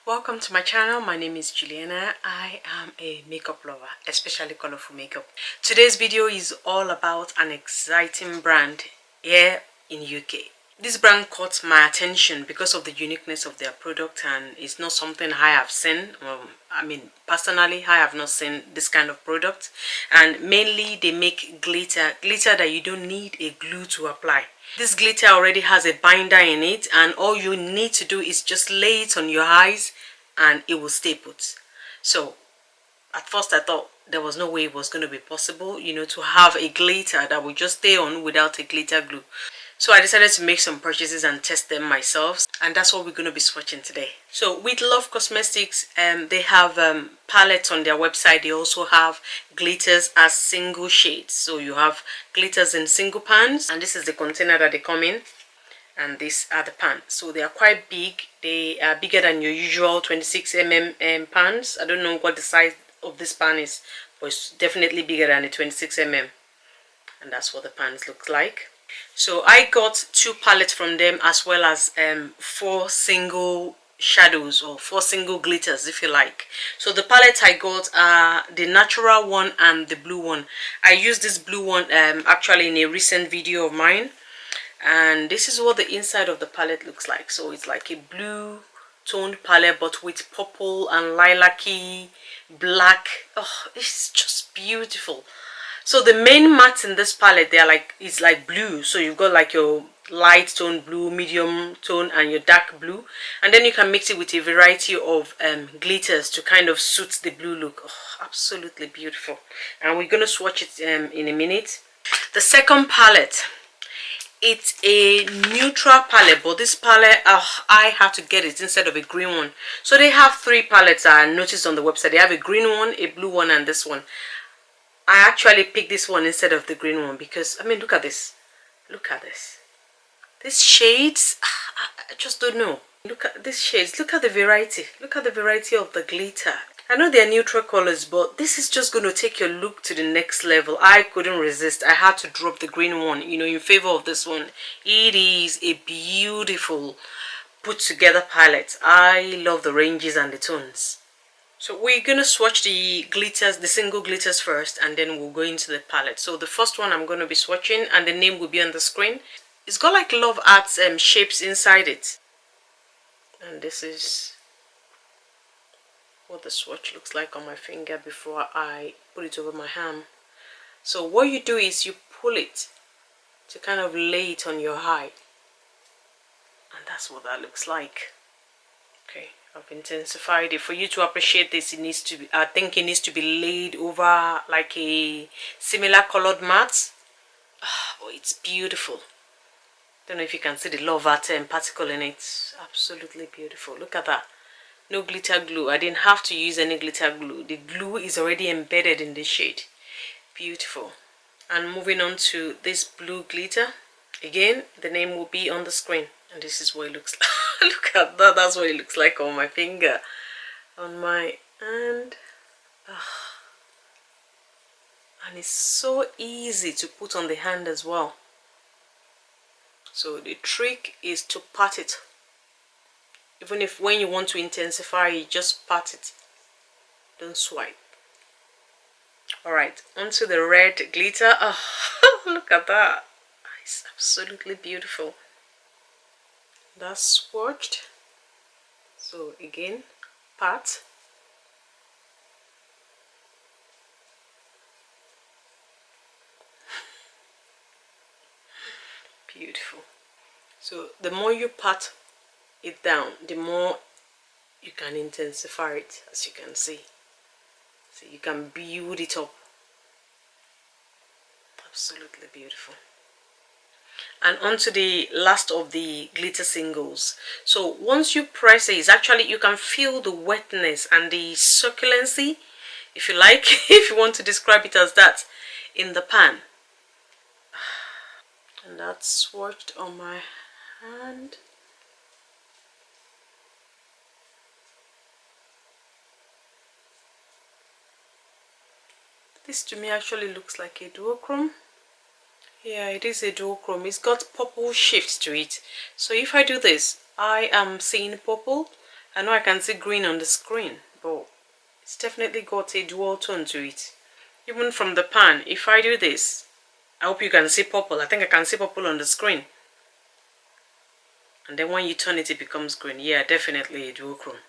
Welcome to my channel. My name is Juliana. I am a makeup lover, especially colorful makeup. Today's video is all about an exciting brand here in UK. This brand caught my attention because of the uniqueness of their product, and it's not something I have seen. Personally, I have not seen this kind of product. And mainly they make glitter that you don't need a glue to apply. This glitter already has a binder in it, and all you need to do is just lay it on your eyes and it will stay put. So at first I thought there was no way it was going to be possible, to have a glitter that would just stay on without a glitter glue. So I decided to make some purchases and test them myself, and that's what we're going to be swatching today. So with Love Cosmetics, they have palettes on their website. They also have glitters as single shades. So you have glitters in single pans, and this is the container that they come in, and these are the pans. So they are quite big. They are bigger than your usual 26mm pans. I don't know what the size of this pan is, but it's definitely bigger than a 26mm, and that's what the pans look like. So I got 2 palettes from them, as well as 4 single shadows, or 4 single glitters if you like. So the palettes I got are the natural one and the blue one. I used this blue one actually in a recent video of mine, and this is what the inside of the palette looks like. So it's like a blue toned palette, but with purple and lilac-y black. Oh, it's just beautiful. So the main mattes in this palette, it's like blue. So you've got like your light tone blue, medium tone, and your dark blue, and then you can mix it with a variety of glitters to kind of suit the blue look. Oh, absolutely beautiful. And we're gonna swatch it in a minute. The second palette, it's a neutral palette, but this palette I have to get it instead of a green one. So they have 3 palettes I noticed on the website. They have a green one, a blue one, and this one. I actually picked this one instead of the green one because, look at this. Look at this. These shades, I just don't know. Look at these shades. Look at the variety. Look at the variety of the glitter. I know they're neutral colors, but this is just going to take your look to the next level. I couldn't resist. I had to drop the green one, in favor of this one. It is a beautiful put together palette. I love the ranges and the tones. So we're going to swatch the glitters, the single glitters first, and then we'll go into the palette. So the first one I'm going to be swatching, and the name will be on the screen. It's got like love arts shapes inside it. And this is what the swatch looks like on my finger before I put it over my hand. So what you do is you pull it to kind of lay it on your eye. And that's what that looks like. Okay. I've intensified it. For you to appreciate this, it needs to be, I think it needs to be laid over like a similar colored mat. Oh, it's beautiful. Don't know if you can see the love art particle in it. Absolutely beautiful. Look at that. No glitter glue. I didn't have to use any glitter glue. The glue is already embedded in the shade. Beautiful. And moving on to this blue glitter. Again, the name will be on the screen. And this is what it looks like. Look at that. That's what it looks like on my finger. On my hand. And it's so easy to put on the hand as well. So the trick is to pat it. Even if when you want to intensify it, just pat it. Don't swipe. Alright, onto the red glitter. Oh, look at that. It's absolutely beautiful. That's swatched. So again, pat. Beautiful. So the more you pat it down, the more you can intensify it, as you can see. So you can build it up. Absolutely beautiful. And onto the last of the glitter singles. So once you press it, actually you can feel the wetness and the succulency, if you like, if you want to describe it as that, in the pan. And that's swatched on my hand. This to me actually looks like a duochrome. Yeah, it is a duochrome. It's got purple shifts to it. So if I do this, I am seeing purple, I know I can see green on the screen, but it's definitely got a dual tone to it. Even from the pan, if I do this, I hope you can see purple. I think I can see purple on the screen. And then when you turn it, it becomes green. Yeah, definitely a duochrome.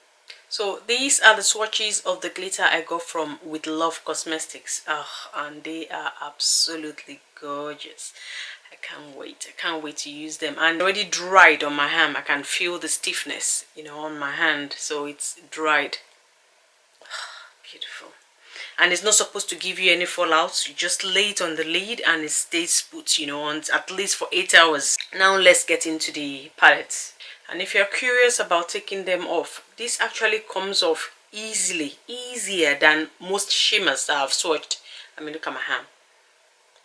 So these are the swatches of the glitter I got from With Love Cosmetics. And they are absolutely gorgeous. I can't wait. I can't wait to use them. And already dried on my hand. I can feel the stiffness, you know, on my hand. So it's dried. Beautiful. And it's not supposed to give you any fallouts. You just lay it on the lid and it stays put, you know, on at least for 8 hours. Now let's get into the palette. And if you're curious about taking them off, this actually comes off easily, easier than most shimmers that I've swatched. I mean, look at my hand.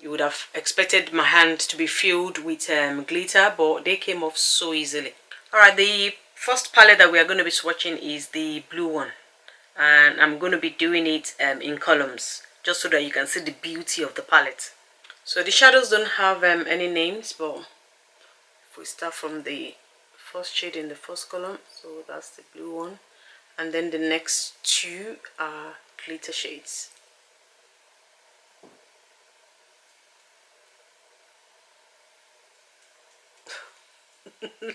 You would have expected my hand to be filled with glitter, but they came off so easily. Alright, the first palette that we are going to be swatching is the blue one. And I'm going to be doing it in columns, just so that you can see the beauty of the palette. So the shadows don't have any names, but if we start from the first shade in the first column, so that's the blue one, and then the next two are glitter shades.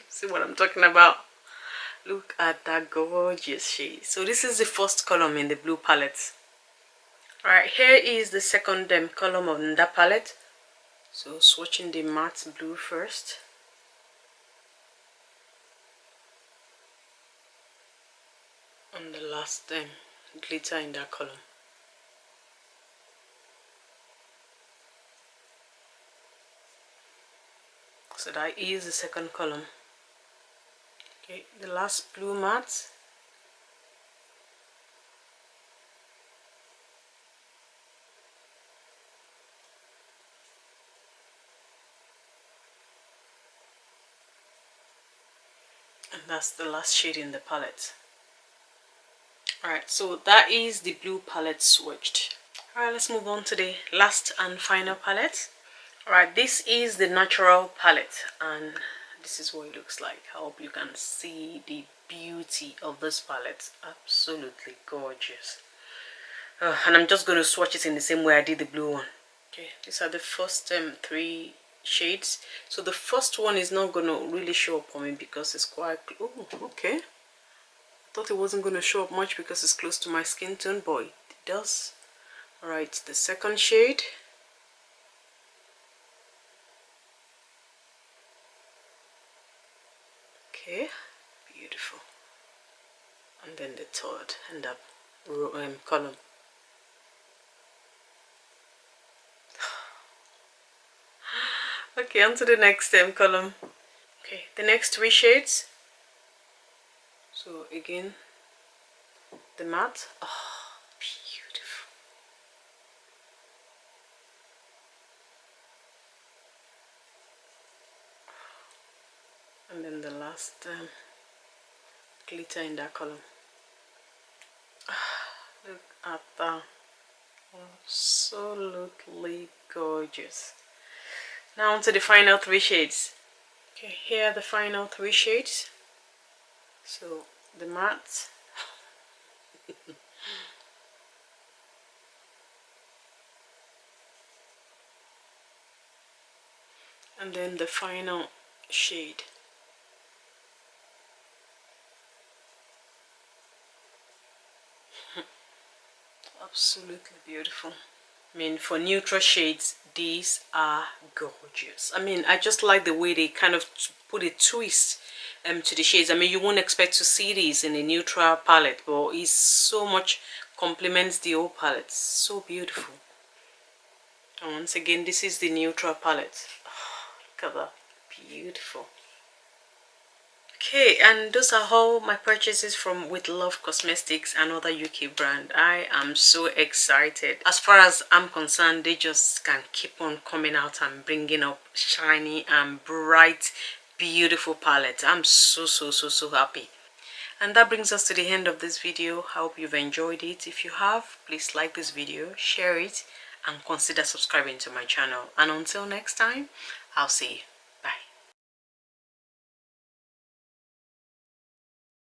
See what I'm talking about? Look at that gorgeous shade. So this is the first column in the blue palette. Alright, here is the second column of that palette. So swatching the matte blue first. And the last glitter in that column. So that is the second column. Okay, the last blue matte. And that's the last shade in the palette. Alright, so that is the blue palette swatched. Alright, let's move on to the last and final palette. Alright, this is the natural palette, and this is what it looks like. I hope you can see the beauty of this palette. Absolutely gorgeous. And I'm just going to swatch it in the same way I did the blue one. Okay, these are the first three shades. So the first one is not going to really show up on me because it's quite... Oh, okay. I thought it wasn't going to show up much because it's close to my skin tone, but it does. Alright, the second shade. Okay, beautiful. And then the third and that column. Okay, on to the next column. Okay, the next three shades. So again, the matte. Oh, beautiful. And then the last glitter in that column. Look at that. Absolutely gorgeous. Now on to the final three shades. Okay, here are the final three shades. So the matte. And then the final shade. Absolutely beautiful. I mean, for neutral shades, these are gorgeous. I mean, I just like the way they kind of put a twist to the shades. I mean, you won't expect to see these in a neutral palette, but it so much complements the old palette. So beautiful. And once again, this is the neutral palette. Oh, look at that. Beautiful. Okay, and those are all my purchases from With Love Cosmetics, another UK brand. I am so excited. As far as I'm concerned, they just can keep on coming out and bringing up shiny and bright, beautiful palettes. I'm so happy. And that brings us to the end of this video. I hope you've enjoyed it. If you have, please like this video, share it, and consider subscribing to my channel. And until next time, I'll see you.